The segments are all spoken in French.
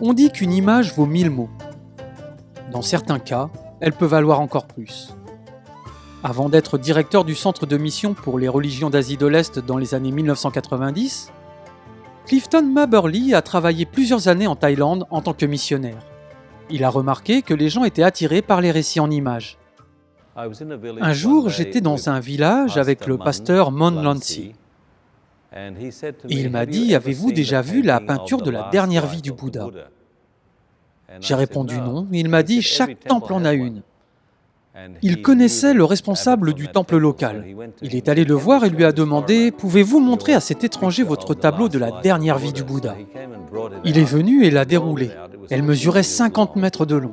On dit qu'une image vaut 1000 mots. Dans certains cas, elle peut valoir encore plus. Avant d'être directeur du centre de mission pour les religions d'Asie de l'Est dans les années 1990, Clifton Maberly a travaillé plusieurs années en Thaïlande en tant que missionnaire. Il a remarqué que les gens étaient attirés par les récits en images. Un jour, j'étais dans un village avec le pasteur Mon Lansi. Et il m'a dit « Avez-vous déjà vu la peinture de la dernière vie du Bouddha ?» J'ai répondu non. Il m'a dit « Chaque temple en a une. » Il connaissait le responsable du temple local. Il est allé le voir et lui a demandé « Pouvez-vous montrer à cet étranger votre tableau de la dernière vie du Bouddha ?» Il est venu et l'a déroulé. Elle mesurait 50 mètres de long.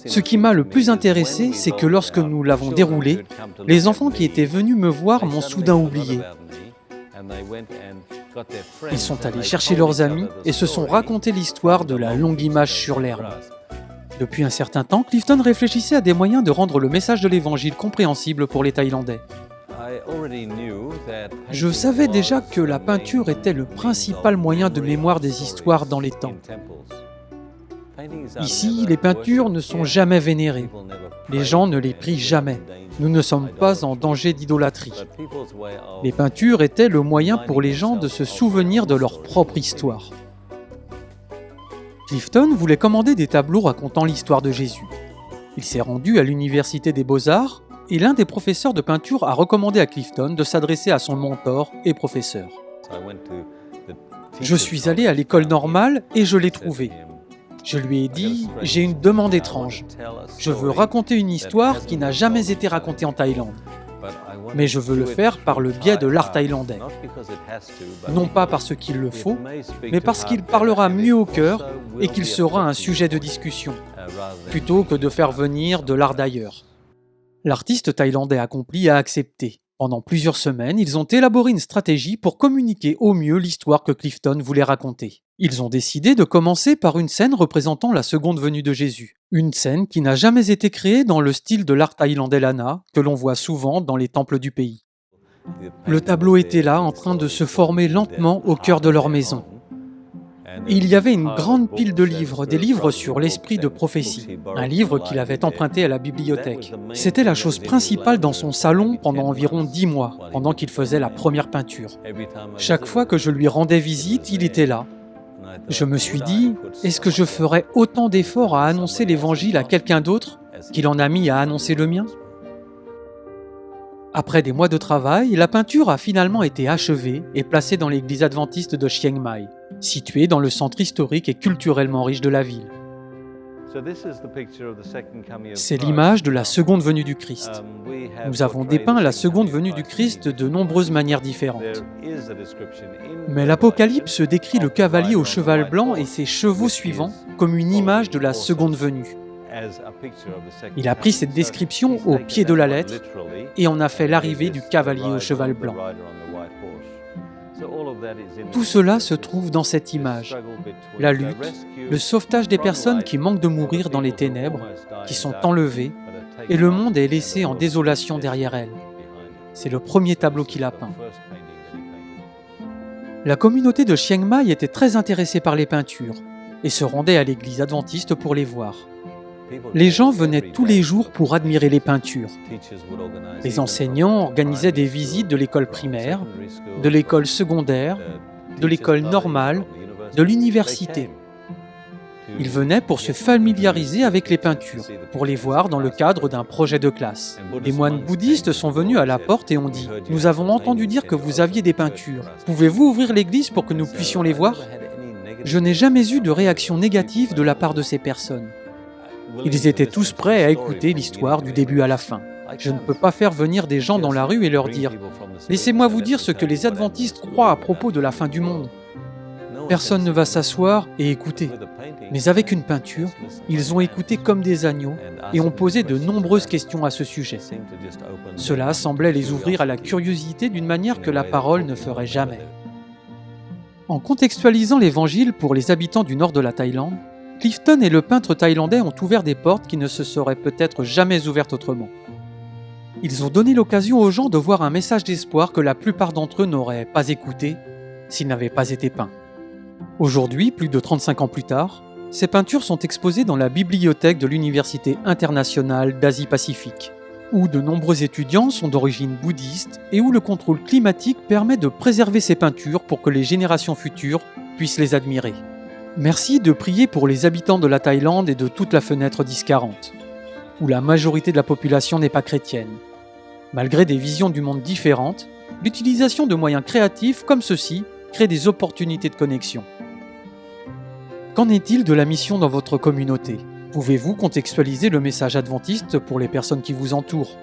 Ce qui m'a le plus intéressé, c'est que lorsque nous l'avons déroulé, les enfants qui étaient venus me voir m'ont soudain oublié. Ils sont allés chercher leurs amis et se sont raconté l'histoire de la longue image sur l'herbe. Depuis un certain temps, Clifton réfléchissait à des moyens de rendre le message de l'Évangile compréhensible pour les Thaïlandais. Je savais déjà que la peinture était le principal moyen de mémoire des histoires dans les temples. Ici, les peintures ne sont jamais vénérées. Les gens ne les prient jamais. Nous ne sommes pas en danger d'idolâtrie. Les peintures étaient le moyen pour les gens de se souvenir de leur propre histoire. Clifton voulait commander des tableaux racontant l'histoire de Jésus. Il s'est rendu à l'Université des Beaux-Arts et l'un des professeurs de peinture a recommandé à Clifton de s'adresser à son mentor et professeur. Je suis allé à l'école normale et je l'ai trouvé. Je lui ai dit « J'ai une demande étrange. Je veux raconter une histoire qui n'a jamais été racontée en Thaïlande. Mais je veux le faire par le biais de l'art thaïlandais. Non pas parce qu'il le faut, mais parce qu'il parlera mieux au cœur et qu'il sera un sujet de discussion, plutôt que de faire venir de l'art d'ailleurs. » L'artiste thaïlandais accompli a accepté. Pendant plusieurs semaines, ils ont élaboré une stratégie pour communiquer au mieux l'histoire que Clifton voulait raconter. Ils ont décidé de commencer par une scène représentant la seconde venue de Jésus. Une scène qui n'a jamais été créée dans le style de l'art thaïlandais Lana, que l'on voit souvent dans les temples du pays. Le tableau était là, en train de se former lentement au cœur de leur maison. Il y avait une grande pile de livres, des livres sur l'esprit de prophétie, un livre qu'il avait emprunté à la bibliothèque. C'était la chose principale dans son salon pendant environ 10 mois, pendant qu'il faisait la première peinture. Chaque fois que je lui rendais visite, il était là. Je me suis dit, est-ce que je ferais autant d'efforts à annoncer l'évangile à quelqu'un d'autre qu'il en a mis à annoncer le mien ? Après des mois de travail, la peinture a finalement été achevée et placée dans l'église adventiste de Chiang Mai, située dans le centre historique et culturellement riche de la ville. C'est l'image de la seconde venue du Christ. Nous avons dépeint la seconde venue du Christ de nombreuses manières différentes. Mais l'Apocalypse décrit le cavalier au cheval blanc et ses chevaux suivants comme une image de la seconde venue. Il a pris cette description au pied de la lettre et en a fait l'arrivée du cavalier au cheval blanc. Tout cela se trouve dans cette image. La lutte, le sauvetage des personnes qui manquent de mourir dans les ténèbres, qui sont enlevées, et le monde est laissé en désolation derrière elles. C'est le premier tableau qu'il a peint. La communauté de Chiang Mai était très intéressée par les peintures et se rendait à l'église adventiste pour les voir. Les gens venaient tous les jours pour admirer les peintures. Les enseignants organisaient des visites de l'école primaire, de l'école secondaire, de l'école normale, de l'université. Ils venaient pour se familiariser avec les peintures, pour les voir dans le cadre d'un projet de classe. Les moines bouddhistes sont venus à la porte et ont dit « Nous avons entendu dire que vous aviez des peintures. Pouvez-vous ouvrir l'église pour que nous puissions les voir ?» Je n'ai jamais eu de réaction négative de la part de ces personnes. Ils étaient tous prêts à écouter l'histoire du début à la fin. Je ne peux pas faire venir des gens dans la rue et leur dire « Laissez-moi vous dire ce que les adventistes croient à propos de la fin du monde. » Personne ne va s'asseoir et écouter. Mais avec une peinture, ils ont écouté comme des agneaux et ont posé de nombreuses questions à ce sujet. Cela semblait les ouvrir à la curiosité d'une manière que la parole ne ferait jamais. En contextualisant l'évangile pour les habitants du nord de la Thaïlande, Clifton et le peintre thaïlandais ont ouvert des portes qui ne se seraient peut-être jamais ouvertes autrement. Ils ont donné l'occasion aux gens de voir un message d'espoir que la plupart d'entre eux n'auraient pas écouté s'il n'avait pas été peint. Aujourd'hui, plus de 35 ans plus tard, ces peintures sont exposées dans la bibliothèque de l'Université internationale d'Asie-Pacifique, où de nombreux étudiants sont d'origine bouddhiste et où le contrôle climatique permet de préserver ces peintures pour que les générations futures puissent les admirer. Merci de prier pour les habitants de la Thaïlande et de toute la fenêtre 1040, où la majorité de la population n'est pas chrétienne. Malgré des visions du monde différentes, l'utilisation de moyens créatifs comme ceux-ci crée des opportunités de connexion. Qu'en est-il de la mission dans votre communauté ? Pouvez-vous contextualiser le message adventiste pour les personnes qui vous entourent ?